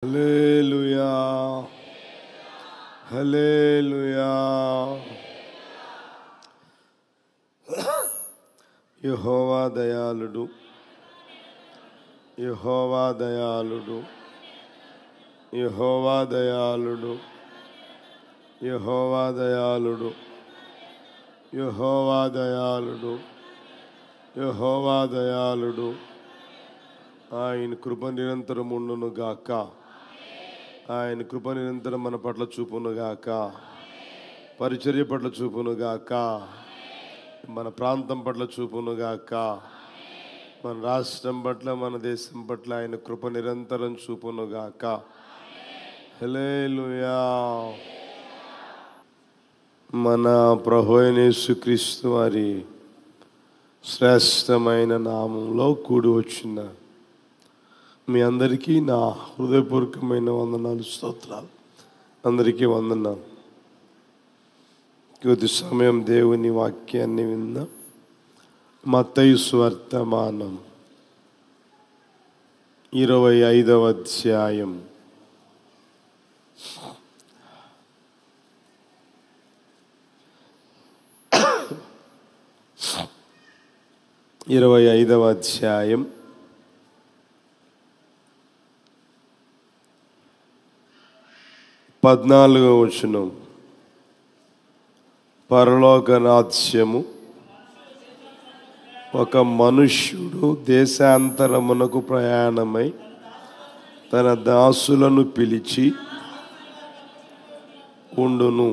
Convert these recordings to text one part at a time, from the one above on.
హల్లెలూయా హల్లెలూయా. యెహోవా దయాళుడు, యెహోవా దయాళుడు, యెహోవా దయాళుడు, యెహోవా దయాళుడు, యెహోవా దయాళుడు, యెహోవా దయాళుడు. ఆయన కృప నిరంతరం ఉండును గాక. ఆయన కృప నిరంతరం మన పట్ల చూపును గాక. పరిచర్య పట్ల చూపును గాక. మన ప్రాంతం పట్ల చూపును గాక. మన రాష్ట్రం పట్ల, మన దేశం పట్ల ఆయన కృప నిరంతరం చూపును గాక. హల్లెలూయా. మన ప్రభువైన యేసుక్రీస్తు వారి శ్రేష్టమైన నామంలో కూడి వచ్చిన మీ అందరికీ నా హృదయపూర్వకమైన వందనాలు, స్తోత్రాలు. అందరికీ వందనాలు. కొద్ది సమయం దేవుని వాక్యాన్ని విందాం. మత్తయి సువార్తమానం 25వ అధ్యాయం 25వ అధ్యాయం 14వ వచనం. పరలోక రాజ్యము ఒక మనుష్యుడు దేశాంతరమునకు ప్రయాణమై తన దాసులను పిలిచి ఉండును.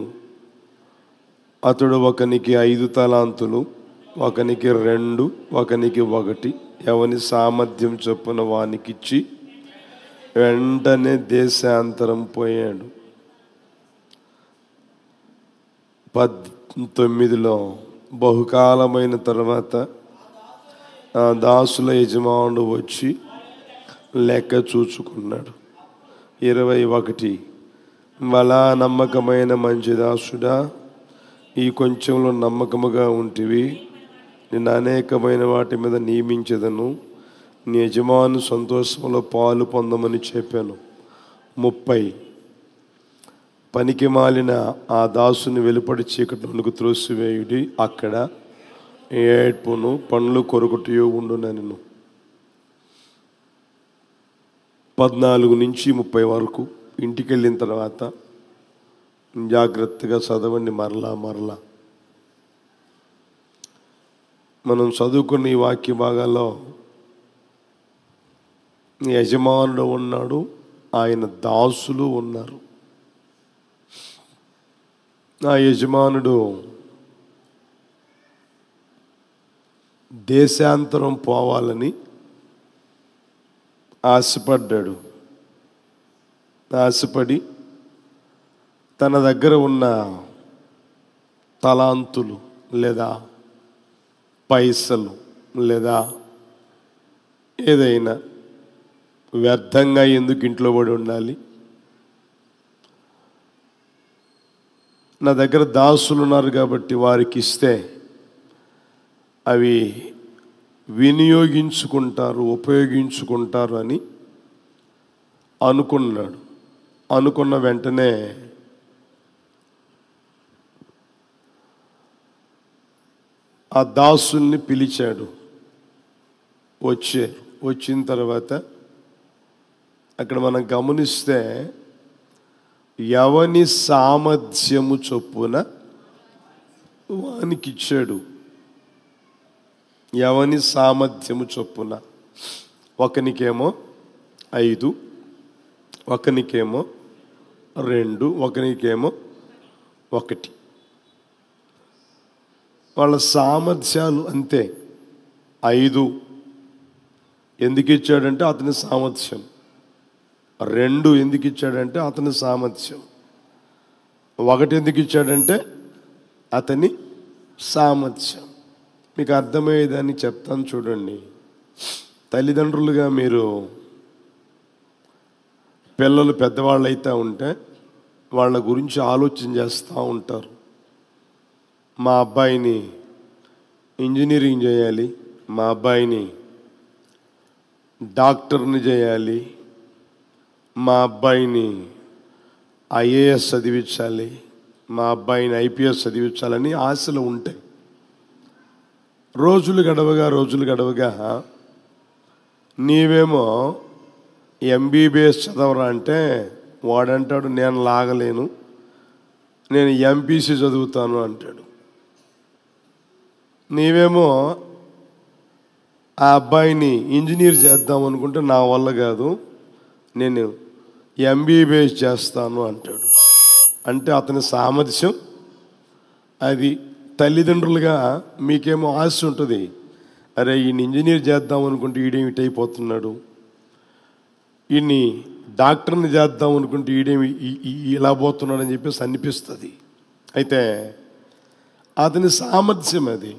అతడు ఒకనికి 5 తలాంతులు, ఒకనికి 2, ఒకనికి 1, ఎవని సామర్థ్యం చొప్పున వానికిచ్చి వెంటనే దేశాంతరం పోయాడు. 19లో బహుకాలమైన తర్వాత ఆ దాసుల యజమానుడు వచ్చి లెక్క చూచుకున్నాడు. 21 వలా నమ్మకమైన మంచి దాసుడా, ఈ కొంచెంలో నమ్మకముగా ఉంటివి, నిన్ను అనేకమైన వాటి మీద నియమించదను, నీ యజమాను సంతోషంలో పాలు పొందమని చెప్పాను. 30 పనికి మాలిన ఆ దాసుని వెలుపడి చీకటిలోనికి త్రోసివేయుడి, అక్కడ ఏడ్పును పండ్లు కొరుకుటయు ఉండునెను. 14 నుంచి 30 వరకు ఇంటికి వెళ్ళిన తర్వాత జాగ్రత్తగా చదవండి. మరలా మనం చదువుకున్న ఈ వాక్య భాగాల్లో యజమానుడు ఉన్నాడు, ఆయన దాసులు ఉన్నారు. ఆ యజమానుడు దేశాంతరం పోవాలని ఆశపడ్డాడు. ఆశపడి తన దగ్గర ఉన్న తలాంతులు లేదా పైసలు లేదా ఏదైనా వ్యర్థంగా ఎందుకు ఇంట్లో పడి ఉండాలి, నా దగ్గర దాసులు ఉన్నారు కాబట్టి వారికి ఇస్తే అవి వినియోగించుకుంటారు, ఉపయోగించుకుంటారు అని అనుకున్నాడు. అనుకున్న వెంటనే ఆ దాసుల్ని పిలిచాడు. వచ్చిన తర్వాత అక్కడ మనం గమనిస్తే ఎవని సామర్థ్యము చొప్పున వానికి ఇచ్చాడు. ఎవని సామర్థ్యము చొప్పున, ఒకనికేమో 5, ఒకనికేమో 2, ఒకనికేమో 1. వాళ్ళ సామర్థ్యాలు అంతే. 5 ఎందుకు ఇచ్చాడంటే అతని సామర్థ్యం. 2 ఎందుకు ఇచ్చాడంటే అతని సామర్థ్యం. 1 ఎందుకు ఇచ్చాడంటే అతని సామర్థ్యం. మీకు అర్థమయ్యేదాన్ని చెప్తాను చూడండి. తల్లిదండ్రులుగా మీరు పిల్లలు పెద్దవాళ్ళు అయితే ఉంటే వాళ్ళ గురించి ఆలోచన చేస్తూ ఉంటారు. మా అబ్బాయిని ఇంజనీరింగ్ చేయాలి, మా అబ్బాయిని డాక్టర్ని చేయాలి, మా అబ్బాయిని ఐఏఎస్ చదివించాలి, మా అబ్బాయిని ఐపీఎస్ చదివించాలని ఆశలు ఉంటాయి. రోజులు గడవగా నీవేమో ఎంబీబీఎస్ చదవరా అంటే వాడంటాడు నేను లాగలేను, నేను ఎంపీసీ చదువుతాను అంటాడు. నీవేమో ఆ అబ్బాయిని ఇంజనీర్ చేద్దాం అనుకుంటే నా వల్ల కాదు, నేను ఎంబీబీఎస్ చేస్తాను అంటాడు. అంటే అతని సామర్థ్యం అది. తల్లిదండ్రులుగా మీకేమో ఆశ ఉంటుంది, అరే ఈయన ఇంజనీర్ చేద్దాం అనుకుంటే ఈడేమి ఇటైపోతున్నాడు, ఈయన్ని డాక్టర్ని చేద్దాం అనుకుంటే ఈడేమి ఇలా పోతున్నాడు అని చెప్పేసి అనిపిస్తుంది. అయితే అతని సామర్థ్యం అది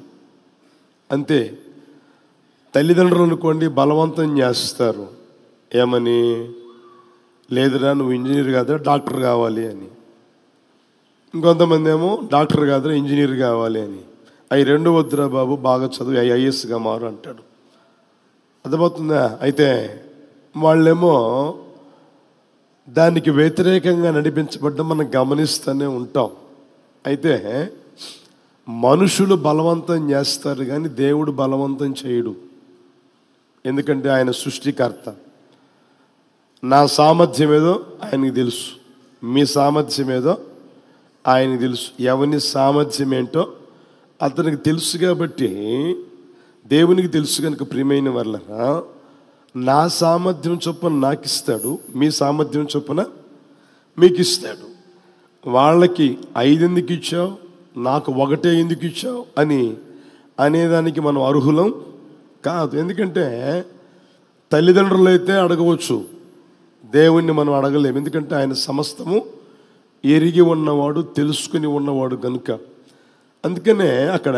అంతే. తల్లిదండ్రులు అనుకోండి బలవంతం చేస్తారు, ఏమని, లేదురా నువ్వు ఇంజనీర్ కాదురా డాక్టర్ కావాలి అని. ఇంకొంతమంది ఏమో డాక్టర్ కాదురా ఇంజనీర్ కావాలి అని. అవి రెండు వద్దురా బాబు, బాగా చదువు ఐఏఎస్గా మారు అంటాడు. అర్థమవుతుందా? అయితే వాళ్ళేమో దానికి వ్యతిరేకంగా నడిపించబడ్డం మనం గమనిస్తూనే ఉంటాం. అయితే మనుషులు బలవంతం చేస్తారు కానీ దేవుడు బలవంతం చేయడు. ఎందుకంటే ఆయన సృష్టికర్త. నా సామర్థ్యం ఏదో ఆయనకి తెలుసు, మీ సామర్థ్యం ఏదో ఆయనకి తెలుసు. ఎవరి సామర్థ్యం ఏంటో అతనికి తెలుసు. కాబట్టి దేవునికి తెలుసు కనుక ప్రియమైన వాళ్ళరా, నా సామర్థ్యం చొప్పున నాకు ఇస్తాడు, మీ సామర్థ్యం చొప్పున మీకు ఇస్తాడు. వాళ్ళకి 5 ఎందుకు ఇచ్చావు, నాకు 1 ఎందుకు ఇచ్చావు అని అనేదానికి మనం అర్హులం కాదు. ఎందుకంటే తల్లిదండ్రులు అయితే అడగవచ్చు, దేవుణ్ణి మనం అడగలేము. ఎందుకంటే ఆయన సమస్తము ఎరిగి ఉన్నవాడు, తెలుసుకుని ఉన్నవాడు కనుక. అందుకనే అక్కడ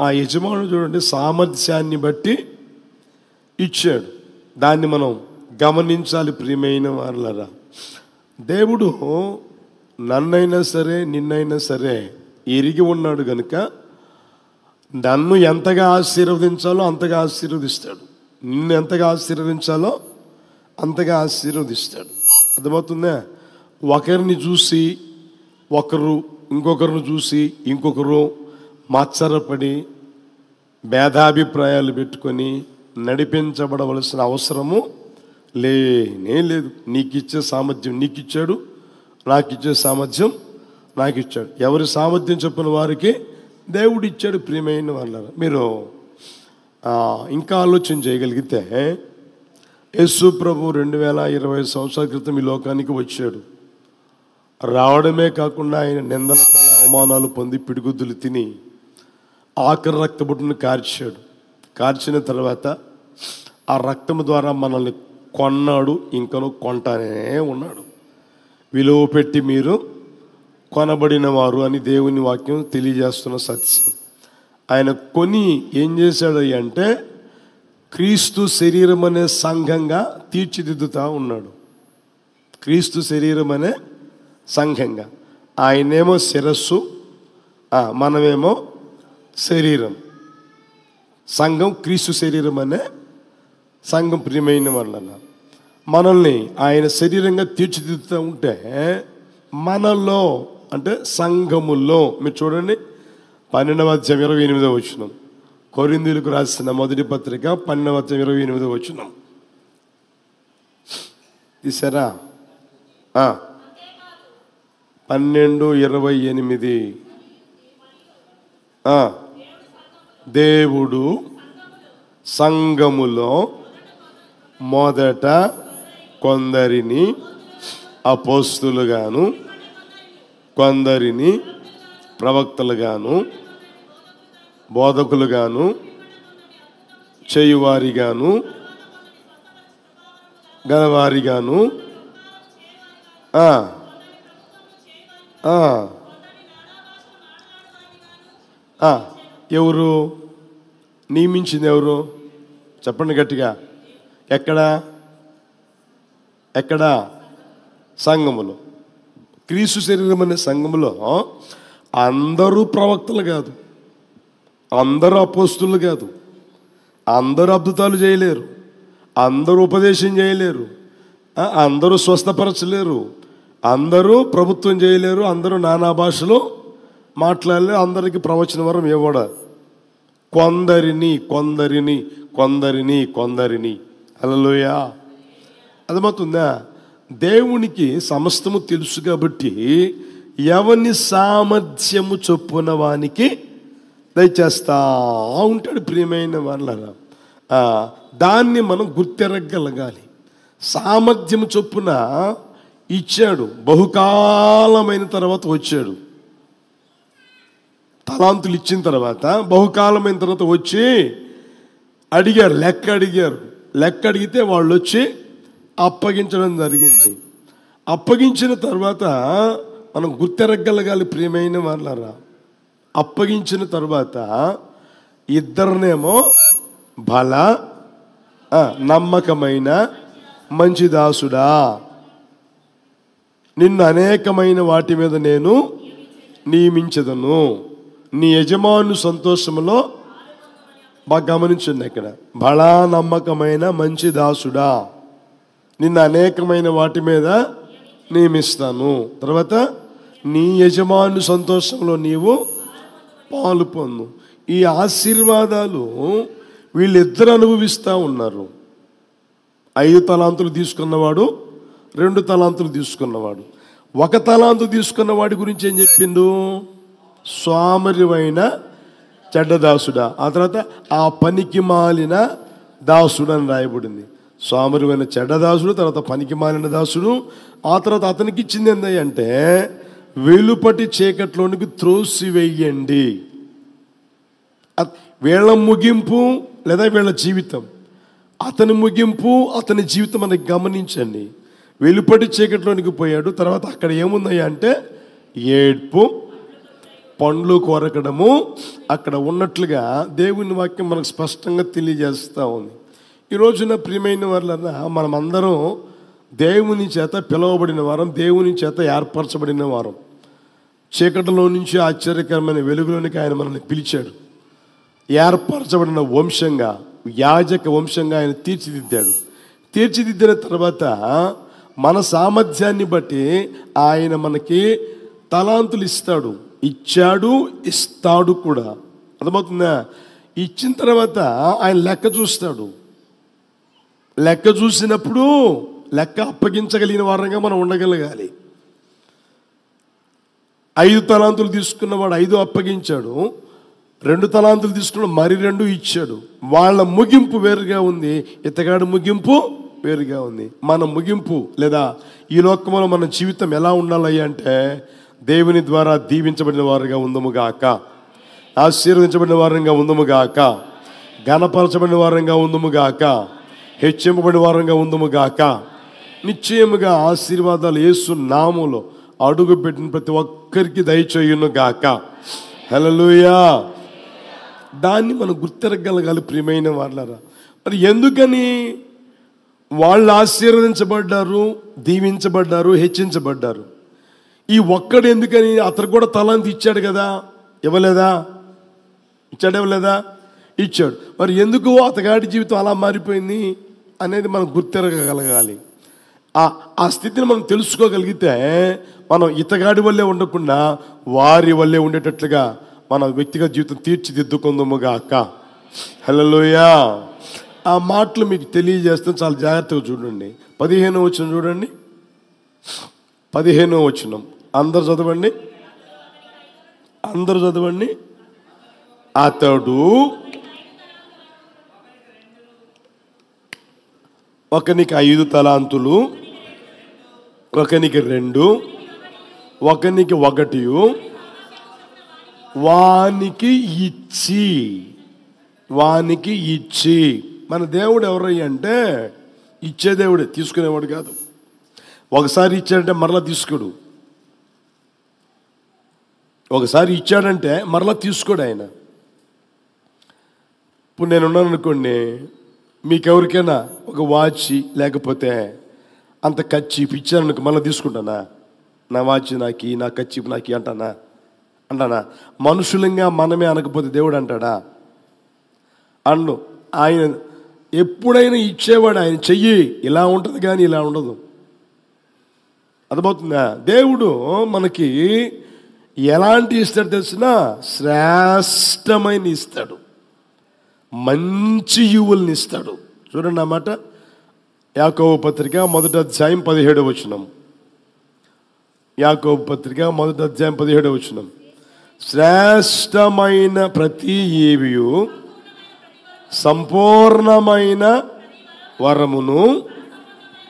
ఆ యజమానుడు చూడండి సామర్థ్యాన్ని బట్టి ఇచ్చాడు. దాన్ని మనం గమనించాలి ప్రియమైన వాళ్ళరా. దేవుడు నన్నైనా సరే నిన్నైనా సరే ఎరిగి ఉన్నాడు కనుక నన్ను ఎంతగా ఆశీర్వదించాలో అంతగా ఆశీర్వదిస్తాడు, నిన్ను ఎంతగా ఆశీర్వదించాలో అంతగా ఆశీర్వదిస్తాడు. అర్థమవుతుందా? ఒకరిని చూసి ఒకరు, ఇంకొకరిని చూసి ఇంకొకరు మత్సరపడి భేదాభిప్రాయాలు పెట్టుకొని నడిపించబడవలసిన అవసరము లేనే లేదు. నీకు ఇచ్చే సామర్థ్యం నీకు ఇచ్చాడు, నాకు ఇచ్చే సామర్థ్యం నాకు ఇచ్చాడు. ఎవరి సామర్థ్యం చెప్పిన వారికి దేవుడు ఇచ్చాడు. ప్రియమైన వాళ్ళ మీరు ఇంకా ఆలోచన చేయగలిగితే యేసు ప్రభు 2020 సంవత్సరాల క్రితం ఈ లోకానికి వచ్చాడు. రావడమే కాకుండా ఆయన నిందల అవమానాలు పొంది పిడిగుద్దులు తిని ఆఖరి రక్తబొట్టును కార్చాడు. కార్చిన తర్వాత ఆ రక్తము ద్వారా మనల్ని కొన్నాడు, ఇంకను కొంటానే ఉన్నాడు. విలువ పెట్టి మీరు కొనబడిన వారు అని దేవుని వాక్యం తెలియజేస్తున్న సత్యం. ఆయన కొని ఏం చేశాడు అంటే క్రీస్తు శరీరం అనే సంఘంగా తీర్చిదిద్దుతా ఉన్నాడు. క్రీస్తు శరీరం అనే సంఘంగా. ఆయనేమో శిరస్సు, మనమేమో శరీరం. సంఘం క్రీస్తు శరీరం అనే సంఘం. ప్రియమైన వాళ్ళ మనల్ని ఆయన శరీరంగా తీర్చిదిద్దుతూ ఉంటే మనలో అంటే సంఘములో మీరు చూడండి 12వ అధ్యాయం 28వ వచనం, కొరింథీయులకు రాసిన మొదటి పత్రిక 12వ అధ్యాయం 28వ వచనం తీసారా? 12:28 దేవుడు సంఘములో మొదట కొందరిని అపోస్తులుగాను, కొందరిని ప్రవక్తలుగాను, బోధకులుగాను, చేయువారిగాను, గలవారిగాను, ఎవరు నియమించింది? ఎవరు చెప్పండి గట్టిగా. ఎక్కడ? సంఘములో. క్రీస్తు శరీరం అనే సంఘములో అందరూ ప్రవక్తలు కాదు, అందరూ అపోస్తులు కాదు, అందరూ అద్భుతాలు చేయలేరు, అందరూ ఉపదేశం చేయలేరు, అందరూ స్వస్థపరచలేరు, అందరూ ప్రభుత్వం చేయలేరు, అందరూ నానా భాషలో మాట్లాడలేరు, అందరికీ ప్రవచన వరం ఇవ్వడ. కొందరిని కొందరిని కొందరిని కొందరిని. హల్లెలూయా. అర్థమవుతుందా? దేవునికి సమస్తము తెలుసు కాబట్టి ఎవని సామర్థ్యము చొప్పున వానికి దయచేస్తా ఉంటాడు. ప్రియమైన వాళ్ళరా, దాన్ని మనం గుర్తెరగలగాలి. సామర్థ్యము చొప్పున ఇచ్చాడు, బహుకాలమైన తర్వాత వచ్చాడు. తలాంతులు ఇచ్చిన తర్వాత బహుకాలమైన తర్వాత వచ్చి అడిగారు, లెక్క అడిగితే వాళ్ళు వచ్చి అప్పగించడం జరిగింది. అప్పగించిన తర్వాత మనం గుర్తెరగలగాలి. ప్రియమైన వాళ్ళరా, అప్పగించిన తర్వాత ఇద్దరినేమో బల నమ్మకమైన మంచి దాసుడా, నిన్ను అనేకమైన వాటి మీద నేను నియమించదను, నీ యజమాను సంతోషంలో. బాగా గమనించండి, ఇక్కడ బలా నమ్మకమైన మంచి దాసుడా, నిన్ను అనేకమైన వాటి మీద నియమిస్తాను, తర్వాత నీ యజమాను సంతోషంలో నీవు పాలు పొందు. ఈ ఆశీర్వాదాలు వీళ్ళిద్దరు అనుభవిస్తూ ఉన్నారు. 5 తలాంతులు తీసుకున్నవాడు, 2 తలాంతులు తీసుకున్నవాడు. 1 తలాంతు తీసుకున్న వాడి గురించి ఏం చెప్పిండు? సోమరివైన చెడ్డదాసుడా. ఆ తర్వాత ఆ పనికి మాలిన దాసుడు అని రాయబడింది. సోమరివైన చెడ్డదాసుడు, తర్వాత పనికి మాలిన దాసుడు. ఆ తర్వాత అతనికి ఇచ్చింది ఏంటంటే వెలుపటి చీకట్లోనికి త్రోసివేయండి. వీళ్ళ ముగింపు లేదా వీళ్ళ జీవితం, అతని ముగింపు, అతని జీవితం మనకి గమనించండి. వెలుపటి చీకట్లోనికి పోయాడు, తర్వాత అక్కడ ఏముందయ్యా అంటే ఏడ్పు, పండ్లు కొరకడము అక్కడ ఉన్నట్లుగా దేవుని వాక్యం మనకు స్పష్టంగా తెలియజేస్తూ ఉంది. ఈ రోజున ప్రియమైన వాళ్ళ మనమందరం దేవుని చేత పిలువబడిన వారం, దేవుని చేత ఏర్పరచబడిన వారం. చీకటిలో నుంచి ఆశ్చర్యకరమైన వెలుగులోనికి ఆయన మనల్ని పిలిచాడు. ఏర్పరచబడిన వంశంగా, యాజక వంశంగా ఆయన తీర్చిదిద్దాడు. తీర్చిదిద్దిన తర్వాత మన సామర్థ్యాన్ని బట్టి ఆయన మనకి తలాంతులు ఇస్తాడు, ఇచ్చాడు, ఇస్తాడు కూడా. అర్థమవుతుందా? ఇచ్చిన తర్వాత ఆయన లెక్క చూస్తాడు. లెక్క చూసినప్పుడు లెక్క అప్పగించగలిగిన వారంగా మనం ఉండగలగాలి. 5 తలాంతులు తీసుకున్నవాడు 5 అప్పగించాడు, 2 తలాంతులు తీసుకున్న మరి 2 ఇచ్చాడు. వాళ్ళ ముగింపు వేరుగా ఉంది, ఇతగాడు ముగింపు వేరుగా ఉంది. మన ముగింపు లేదా ఈ లోకంలో మన జీవితం ఎలా ఉండాలి అంటే దేవుని ద్వారా దీవించబడిన వారుగా ఉందముగాక, ఆశీర్వదించబడిన వారంగా ఉందముగాక, ఘనపరచబడిన వారంగా ఉందముగాక, హెచ్చింపబడిన వారంగా ఉందముగాక. నిశ్చయముగా ఆశీర్వాదాలు యేసు నామములో అడుగు పెట్టిన ప్రతి ఒక్కరికి దయచేయును గాక. హల్లెలూయా. దాన్ని మనం గుర్తెరగలగాలి ప్రియమైన వాళ్ళరా. మరి ఎందుకని వాళ్ళు ఆశీర్వదించబడ్డారు, దీవించబడ్డారు, హెచ్చించబడ్డారు? ఈ ఒక్కడు ఎందుకని? అతను కూడా తలాంతు ఇచ్చాడు కదా, ఇవ్వలేదా? ఇచ్చాడు, ఇవ్వలేదా? ఇచ్చాడు. మరి ఎందుకు అతగాడి జీవితం అలా మారిపోయింది అనేది మనం గుర్తెరగగలగాలి. ఆ స్థితిని మనం తెలుసుకోగలిగితే మనం ఇతగాడి వల్లే ఉండకుండా వారి వల్లే ఉండేటట్లుగా మన వ్యక్తిగత జీవితం తీర్చిదిద్దుకుందాముగాక. హల్లెలూయా. ఆ మాటలు మీకు తెలియజేస్తే చాలా జాగ్రత్తగా చూడండి. 15వ వచనం చూడండి. 15వ వచనం అందరు చదవండి, అందరు చదవండి. అతడు ఒకనికి 5 తలాంతులు, ఒకనికి 2, ఒకనికి 1 వానికి ఇచ్చి. మన దేవుడు ఎవరయ్య అంటే ఇచ్చే దేవుడే, తీసుకునేవాడు కాదు. ఒకసారి ఇచ్చాడంటే మరలా తీసుకోడు, ఒకసారి ఇచ్చాడంటే మరలా తీసుకోడు ఆయన. ఇప్పుడు నేనున్నాను అనుకోండి, మీకెవరికైనా ఒక వాచ్ లేకపోతే అంత కచ్చిప్ ఇచ్చాను, మళ్ళీ తీసుకుంటానా? నా వాచ్ నాకి, నా కచ్చిప్ నాకి అంటానా? మనుషులంగా మనమే అనకపోతే దేవుడు అంటాడా? అన్ను. ఆయన ఎప్పుడైనా ఇచ్చేవాడు. ఆయన చెయ్యి ఇలా ఉంటుంది కానీ ఇలా ఉండదు. అర్థమవుతుందా? దేవుడు మనకి ఎలాంటి ఇస్తాడు తెలిసిన? శ్రేష్టమైన ఇస్తాడు, మంచి ఈవుల్ని ఇస్తాడు. చూడండి ఆ మాట, యాకోబు పత్రిక 1వ అధ్యాయం 17వ వచనం. యాకోబు పత్రిక 1వ అధ్యాయం 17వ వచనం. శ్రేష్టమైన ప్రతి ఈవియు సంపూర్ణమైన వరమును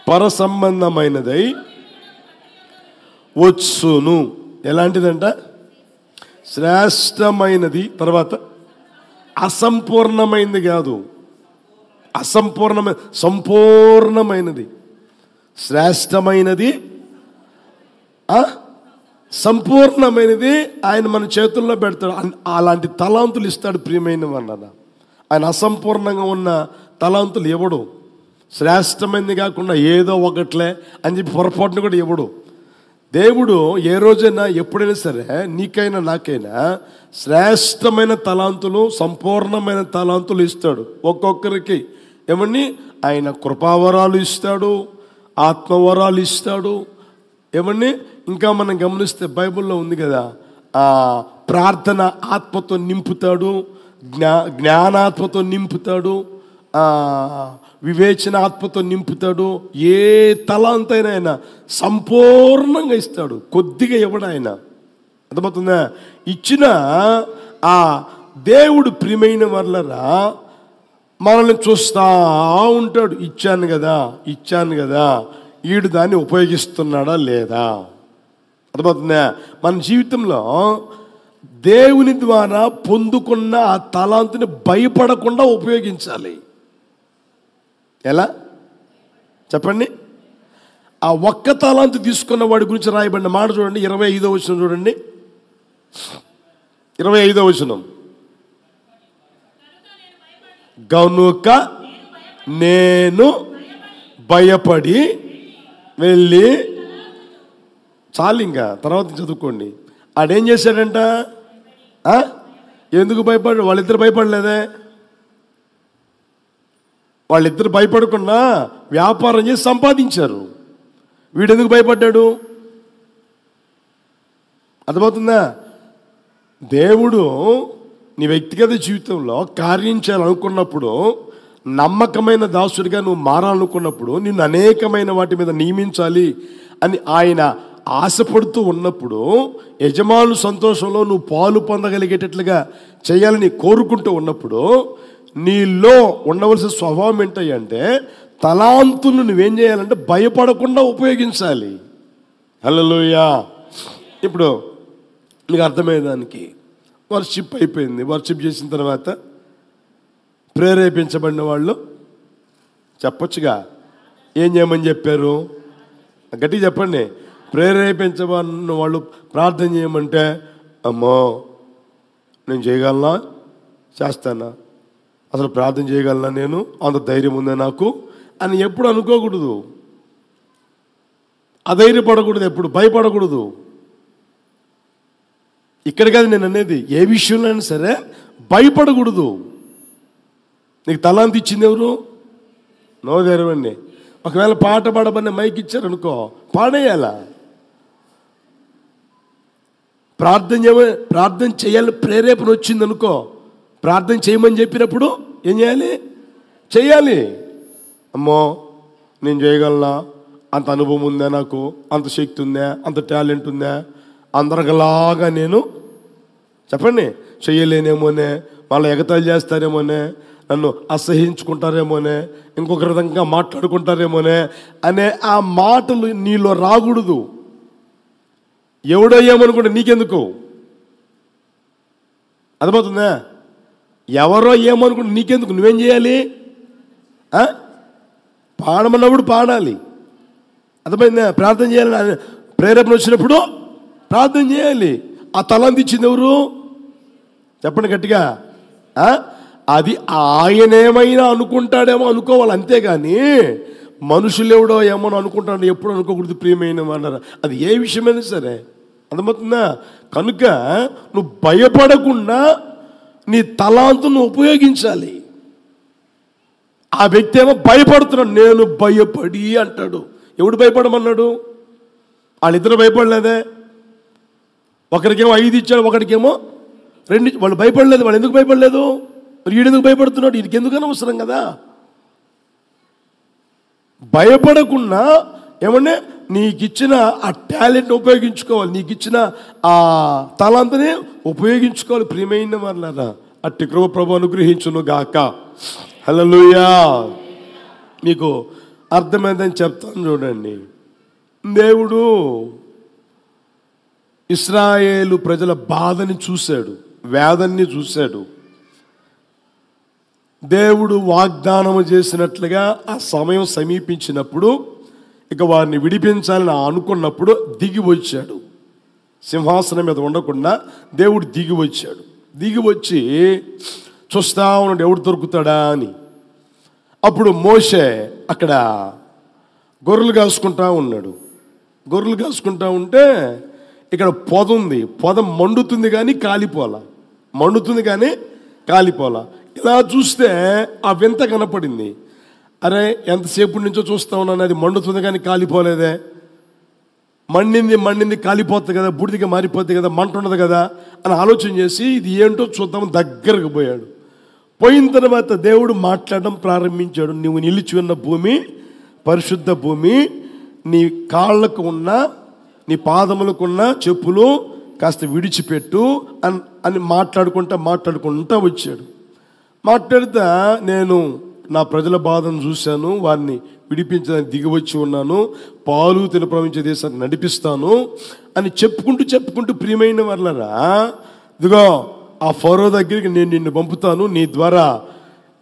పరసంబంధమైనదై వచ్చును. ఎలాంటిదంట? శ్రేష్టమైనది. తర్వాత అసంపూర్ణమైనది కాదు, సంపూర్ణమైనది. శ్రేష్టమైనది, సంపూర్ణమైనది ఆయన మన చేతుల్లో పెడతాడు. అలాంటి తలాంతులు ఇస్తాడు ప్రియమైన వాళ్ళ. ఆయన అసంపూర్ణంగా ఉన్న తలాంతులు ఇవ్వడు. శ్రేష్టమైనది కాకుండా ఏదో ఒకట్లే అని చెప్పి పొరపాటును కూడా ఇవ్వడు. దేవుడు ఏ రోజైనా ఎప్పుడైనా సరే నీకైనా నాకైనా శ్రేష్టమైన తలాంతులు, సంపూర్ణమైన తలాంతులు ఇస్తాడు ఒక్కొక్కరికి. ఏమని? ఆయన కృపావరాలు ఇస్తాడు, ఆత్మవరాలు ఇస్తాడు. ఏమని? ఇంకా మనం గమనిస్తే బైబిల్లో ఉంది కదా, ప్రార్థన ఆత్మతో నింపుతాడు, జ్ఞానాత్మతో నింపుతాడు, వివేచన ఆత్మతో నింపుతాడు. ఏ తలాంతైనా ఆయన సంపూర్ణంగా ఇస్తాడు, కొద్దిగా ఇవ్వడు ఆయన. అర్థమవుతుందా? ఇచ్చిన ఆ దేవుడు ప్రియమైన వాళ్ళరా మనల్ని చూస్తూ ఉంటాడు. ఇచ్చాను కదా, ఈడు దాన్ని ఉపయోగిస్తున్నాడా లేదా? అర్థమవుతుందా? మన జీవితంలో దేవుని ద్వారా పొందుకున్న ఆ తలాంతుని భయపడకుండా ఉపయోగించాలి. ఎలా చెప్పండి? ఆ ఒక్క తలాంతు తీసుకున్న వాడి గురించి రాయబడిన మాట చూడండి, 25వ వచనం చూడండి. 25వ వచనం. గనుక నేను భయపడి వెళ్ళి, చాలు ఇంకా తర్వాత చదువుకోండి. ఆడేం చేశాడంట? ఎందుకు భయపడి? వాళ్ళిద్దరు భయపడలేదే. వాళ్ళిద్దరు భయపడకుండా వ్యాపారం చేసి సంపాదించారు. వీడెందుకు భయపడ్డాడు? అర్థమవుతుందా? దేవుడు నీ వ్యక్తిగత జీవితంలో కార్యం చేయాలనుకున్నప్పుడు, నమ్మకమైన దాసుడిగా నువ్వు మారాలనుకున్నప్పుడు, నిన్ను అనేకమైన వాటి మీద నియమించాలి అని ఆయన ఆశపడుతూ ఉన్నప్పుడు, యజమాను సంతోషంలో నువ్వు పాలు పొందగలిగేటట్లుగా చేయాలని కోరుకుంటూ ఉన్నప్పుడు, నీలో ఉండవలసిన స్వభావం ఏంటంటే తలాంతులు నువ్వేం చేయాలంటే భయపడకుండా ఉపయోగించాలి. హల్లెలూయా. ఇప్పుడు మీకు అర్థమయ్యేదానికి, వర్షిప్ అయిపోయింది. వర్షిప్ చేసిన తర్వాత ప్రేరేపించబడిన వాళ్ళు చెప్పొచ్చుగా, ఏం చేయమని చెప్పారు? గట్టిగా చెప్పండి. ప్రేరేపించబడిన వాళ్ళు ప్రార్థన చేయమంటే, అమ్మో నేను చేయగలనా, చేస్తానా, అసలు ప్రార్థన చేయగలనా, నేను అంత ధైర్యం ఉందా నాకు అని ఎప్పుడు అనుకోకూడదు. అధైర్యపడకూడదు, ఎప్పుడు భయపడకూడదు. ఇక్కడ కాదు నేను అనేది, ఏ విషయంలో అయినా సరే భయపడకూడదు. నీకు తలాంతి ఇచ్చింది ఎవరు? నోదేరవండి. ఒకవేళ పాట పాడమని మైక్ ఇచ్చారనుకో, పాడేయాలా. ప్రార్థన చేయాలని ప్రేరేపణ వచ్చిందనుకో, ప్రార్థన చేయమని చెప్పినప్పుడు ఏం చేయాలి? చేయాలి. అమ్మో నేను చేయగలనా, అంత అనుభవం ఉందా నాకు, అంత శక్తి ఉందా, అంత టాలెంట్ ఉందా, అందరిలాగా నేను చెప్పండి చేయలేనేమోనే, మళ్ళీ ఎగతాళి చేస్తారేమోనే, నన్ను అసహించుకుంటారేమోనే, ఇంకొక విధంగా మాట్లాడుకుంటారేమోనే అనే ఆ మాటలు నీలో రాకూడదు. ఎవడో ఏమనుకుంటే నీకెందుకు? అర్థమవుతుందా? ఎవరో ఏమనుకుంటే నీకెందుకు? నువ్వేం చేయాలి? పాడమన్నప్పుడు పాడాలి. అర్థమైందా? ప్రార్థన చేయాలి. ప్రేరేపణ వచ్చినప్పుడు ప్రార్థన చేయాలి. ఆ తలాంతి ఇచ్చింది ఎవరు? చెప్పండి గట్టిగా. అది ఆయనేమైనా అనుకుంటాడేమో అనుకోవాలి, అంతేగాని మనుషులు ఎవడో ఏమో అనుకుంటాడు ఎప్పుడు అనుకోకూడదు. ప్రియమైన వాళ్ళ, అది ఏ విషయమైనా సరే. అర్థమవుతుందా? కనుక నువ్వు భయపడకుండా నీ తలాంతును ఉపయోగించాలి. ఆ వ్యక్తి ఏమో భయపడుతున్నాడు, నేను భయపడి అంటాడు. ఎవడు భయపడమన్నాడు? వాళ్ళిద్దరు భయపడలేదే. ఒకరికేమో 5 ఇచ్చాడు, ఒకరికేమో 2. వాళ్ళు భయపడలేదు. వాళ్ళు ఎందుకు భయపడలేదు? మరి వీడెందుకు భయపడుతున్నాడు? వీడికి ఎందుకని అవసరం కదా. భయపడకుండా ఏమన్నా నీకు ఇచ్చిన ఆ టాలెంట్ ఉపయోగించుకోవాలి, నీకు ఇచ్చిన ఆ తలాంతనే ఉపయోగించుకోవాలి. ప్రియమైన వాళ్ళారా, అట్టి కృప ప్రభు అనుగ్రహించును గాక. హల్లెలూయా. మీకు అర్థమైందని చెప్తాను చూడండి. దేవుడు ఇశ్రాయేలు ప్రజల బాధని చూశాడు, వేదన్ని చూశాడు. దేవుడు వాగ్దానము చేసినట్లుగా ఆ సమయం సమీపించినప్పుడు, ఇక వారిని విడిపించాలని అనుకున్నప్పుడు దిగి వచ్చాడు. సింహాసనం మీద ఉండకుండా దేవుడు దిగి వచ్చాడు. దిగి వచ్చి చూస్తా ఉన్నాడు ఎవడు దొరుకుతాడా అని. అప్పుడు మోషే అక్కడ గొర్రెలు కాసుకుంటా ఉన్నాడు. గొర్రెలు కాసుకుంటా ఉంటే ఇక్కడ పొద ఉంది. పొద మండుతుంది కానీ కాలిపోలా, మండుతుంది కానీ కాలిపోలా. ఇలా చూస్తే ఆ వింత కనపడింది. అరే, ఎంతసేపు నుంచో చూస్తా ఉన్నాను, అది మండుతుంది కానీ కాలిపోలేదే. మండింది కాలిపోతుంది కదా, బూడిదిగా మారిపోతుంది కదా, మంట ఉండదు కదా అని ఆలోచన చేసి ఇది ఏంటో చూద్దాం దగ్గరకు పోయాడు. పోయిన తర్వాత దేవుడు మాట్లాడడం ప్రారంభించాడు. నువ్వు నిలిచి ఉన్న భూమి పరిశుద్ధ భూమి, నీ కాళ్ళకు ఉన్న నీ పాదములకున్న చెప్పులు కాస్త విడిచిపెట్టు అని మాట్లాడుకుంటా వచ్చాడు. మాట్లాడితే నేను నా ప్రజల బాధను చూశాను, వారిని విడిపించడానికి దిగి వచ్చి ఉన్నాను, పాలు తేనె ప్రవహించే దేశాన్ని నడిపిస్తాను అని చెప్పుకుంటూ ప్రియమైన వాళ్ళరా, ఇదిగో ఆ ఫరో దగ్గరికి నేను నిన్ను పంపుతాను, నీ ద్వారా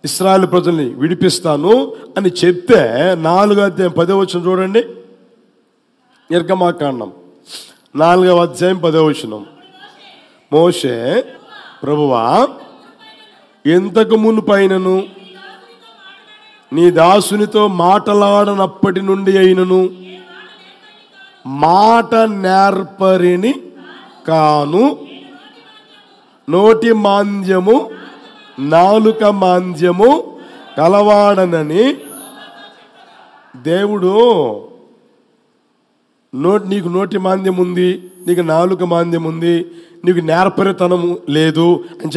ఇశ్రాయేలు ప్రజల్ని విడిపిస్తాను అని చెప్తే 4వ అధ్యాయం 10వ వచనం చూడండి. నిర్గమాకాండం 4వ అధ్యాయం 10వ వచనం. మోషే, ప్రభువా, ఎంతకు మునుపైనను నీ దాసునితో మాటలాడనప్పటి నుండి అయినను మాట నేర్పరిని కాను, నోటి మాంద్యము నాలుక మాంద్యము కలవాడనని దేవుడు నీకు నోటి మాంద్యం ఉంది, నీకు నాలుక మాంద్యం ఉంది, నీకు నేర్పరితనము లేదు అని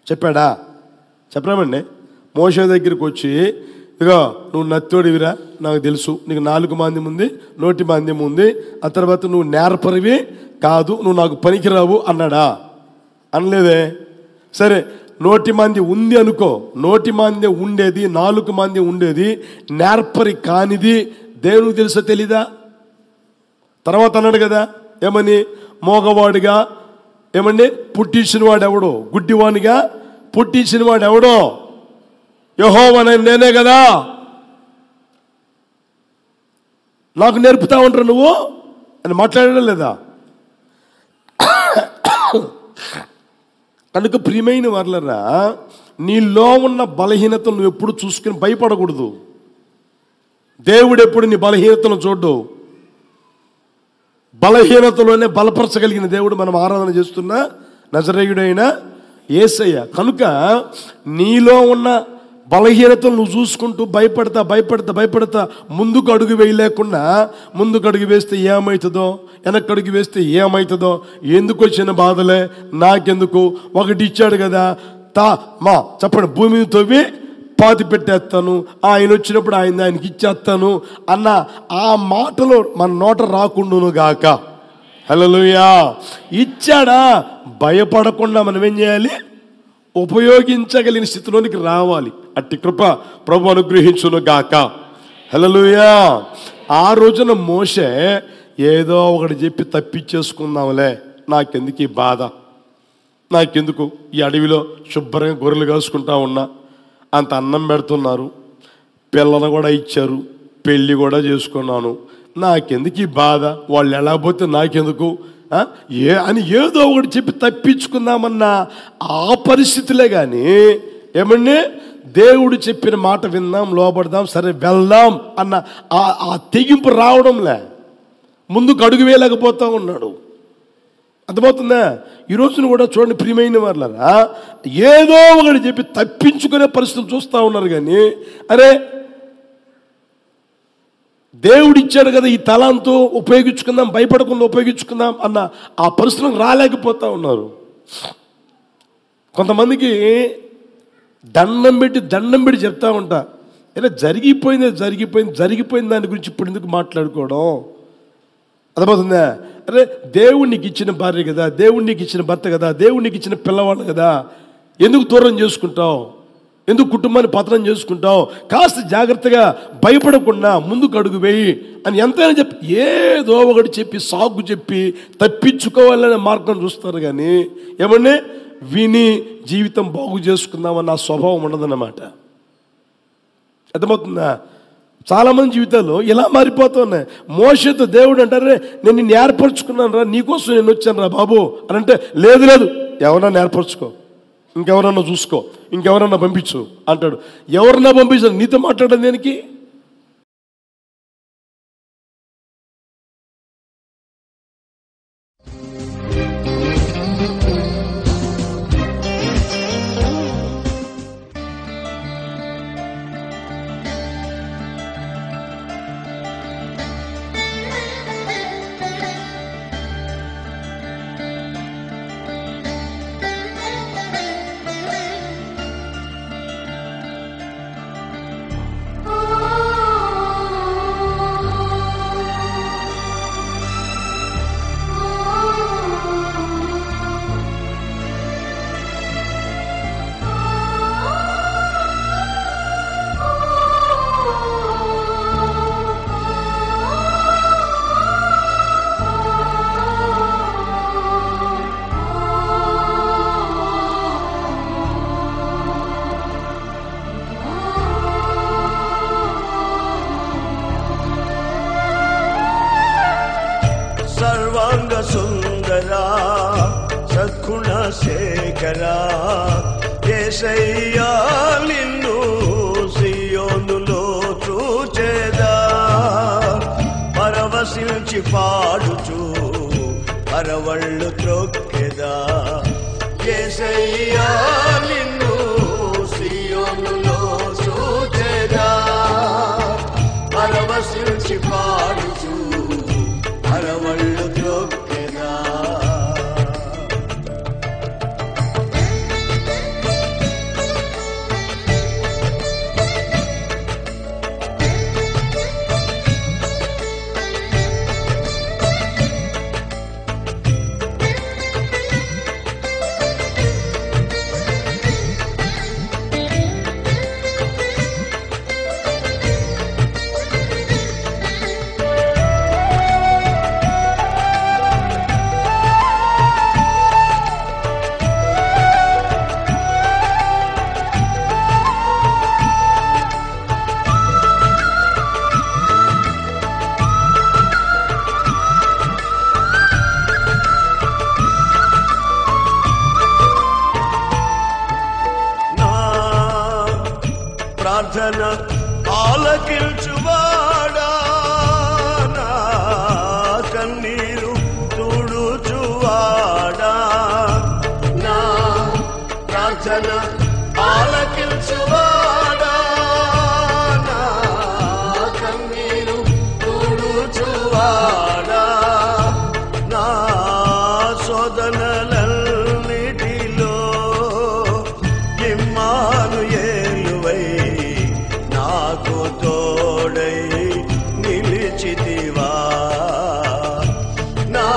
చెప్పరామండి. మోషే దగ్గరికి వచ్చి, ఇదిగో నువ్వు నత్తోడివిరా, నాకు తెలుసు, నీకు నాలుక మాంద్యం ఉంది, నోటి మాంద్యం ఉంది, ఆ తర్వాత నువ్వు నేర్పరివి కాదు, నువ్వు నాకు పనికిరావు అన్నాడా? అనలేదే. సరే, నోటి మాంద్యం ఉంది అనుకో, నోటి మాంద్యం ఉండేది, నాలుక మాంద్యం ఉండేది, నేర్పరి కానిది దేవునికి తెలుసో తెలీదా? తర్వాత అన్నాడు కదా, ఏమని? మోగవాడిగా ఏమండి పుట్టించిన వాడు ఎవడో, గుడ్డివానిగా పుట్టించిన వాడు ఎవడో, యెహోవా నేనే కదా, నాకు నేర్పుతా ఉంటారు నువ్వు అని మాట్లాడడం లేదా? కనుక ప్రియమైన వాళ్ళరా, నీలో ఉన్న బలహీనతను నువ్వు ఎప్పుడు చూసుకుని భయపడకూడదు. దేవుడు ఎప్పుడు నీ బలహీనతను చూడ్డు. బలహీనతలోనే బలపరచగలిగిన దేవుడు మనం ఆరాధన చేస్తున్న నజరేయుడైన యేసయ్య. కనుక నీలో ఉన్న బలహీనతలు నువ్వు చూసుకుంటూ భయపడతా ముందుకు అడుగు వేయలేకుండా, ముందుకు అడుగు వేస్తే ఏమవుతుందో, వెనక్కి అడుగు వేస్తే ఏమవుతుందో, ఎందుకు వచ్చిన బాధలే నాకెందుకు, ఒకటి ఇచ్చాడు కదా చెప్పండి, భూమిని తవ్వి పాతి పెట్టేస్తాను, ఆయన వచ్చినప్పుడు ఆయనకి ఇచ్చేస్తాను అన్న ఆ మాటలో మన నోట రాకుండాను గాక. హల్లెలూయా. ఇచ్చాడా, భయపడకుండా మనం ఏం చేయాలి? ఉపయోగించగలిగిన స్థితిలోనికి రావాలి. అట్టి కృప ప్రభు అనుగ్రహించును గాక. హల్లెలూయా. ఆ రోజున మోషే ఏదో ఒకటి చెప్పి తప్పించేసుకుందాంలే, నాకెందుకు ఈ బాధ, నాకెందుకు ఈ అడవిలో శుభ్రంగా గొర్రెలు కాసుకుంటా ఉన్నా, అంత అన్నం పెడుతున్నారు, పిల్లలు కూడా ఇచ్చారు, పెళ్ళి కూడా చేసుకున్నాను, నాకెందుకు ఈ బాధ, వాళ్ళు ఎలా పోతే నాకెందుకు అని ఏదో ఒకటి చెప్పి తప్పించుకుందామన్న ఆ పరిస్థితులే కానీ ఏమండి దేవుడు చెప్పిన మాట విందాం, లోబడదాం, సరే వెళ్దాం అన్న ఆ తెగింపు రావడంలే, ముందుకు అడుగు వేయలేకపోతా ఉన్నాడు. అర్థమవుతుందా? ఈ రోజున కూడా చూడండి ప్రియమైన వాళ్ళరా, ఏదో ఒకటి చెప్పి తప్పించుకునే పరిస్థితులు చూస్తూ ఉన్నారు. కానీ అరే దేవుడిచ్చాడు కదా ఈ తలాంతో ఉపయోగించుకుందాం, భయపడకుండా ఉపయోగించుకుందాం అన్న ఆ పరిస్థితులకు రాలేకపోతా ఉన్నారు. కొంతమందికి దండం పెట్టి చెప్తా ఉంటా, ఇలా జరిగిపోయింది దాని గురించి ఇప్పుడు ఎందుకు మాట్లాడుకోవడం, అర్థమవుతుందా? అరే దేవుడు నీకు ఇచ్చిన భార్య కదా, దేవుడు నీకు ఇచ్చిన భర్త కదా, దేవుడు నీకు ఇచ్చిన పిల్లవాళ్ళు కదా, ఎందుకు దూరం చేసుకుంటావు, ఎందుకు కుటుంబాన్ని పతనం చేసుకుంటావు, కాస్త జాగ్రత్తగా భయపడకుండా ముందుకు అడుగు వేయి అని ఎంతైనా చెప్పి ఏదో ఒకటి చెప్పి సాగు చెప్పి తప్పించుకోవాలనే మార్గం చూస్తారు. కానీ ఏమన్నా విని జీవితం బాగు చేసుకుందామన్న స్వభావం ఉండదన్నమాట. అర్థమవుతుందా? చాలామంది జీవితాల్లో ఇలా మారిపోతూ ఉన్నాయి. మోషేతో దేవుడు అంటారే, నేను నిన్ను ఏర్పరచుకున్నాను రా, నీకోసం నేను వచ్చాను రా బాబు అని అంటే, లేదు ఎవరన్నా ఏర్పరచుకో, ఇంకెవరన్నా చూసుకో, ఇంకెవరన్నా పంపించు అంటాడు. ఎవరన్నా పంపించారు, నీతో మాట్లాడడం దేనికి? సుందరా సద్గుణ శేఖరా యేసయ్యా నిన్ను సియోనులో చూచెదా, పరవశించి పాడుచు పరవళ్ళు త్రొక్కెదా. యేసయ్యా నిన్ను సియోనులో చూచెదా, పరవశించి పాడుచు పరవళ్ళు త్రొక్కెదా. ప్రార్థన ఆలకించువాడా, నా కన్నీరు తుడుచువాడా, నా ప్రార్థన ఆలకించువాడా, నా కన్నీరు తుడుచువాడా, నా శోధనలన్నిటిలో ఇమ్మానుయేలువై నాకు తోడై నిలిచితివా. నా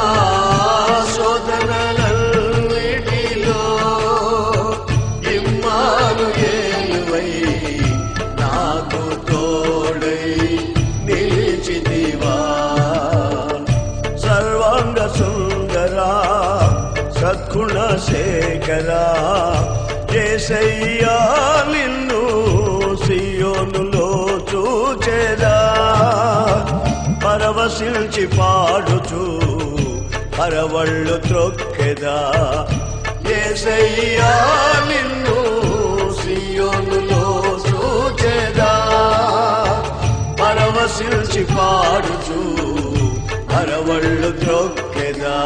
శోధనలన్నిటిలో ఇమ్మానుయేలువై నాకు తోడై నిలిచితివా. సర్వాంగ సుందరా సద్గుణ శేఖరా యేసయ్యా నిన్ను సియోనులో చూచెదా, పరవశించి పాడుచు పరవళ్ళు త్రొక్కెదా. యేసయ్యా నిన్ను సియోనులో చూచెదా, పరవశించి పాడుచు పరవళ్ళు త్రొక్కెదా.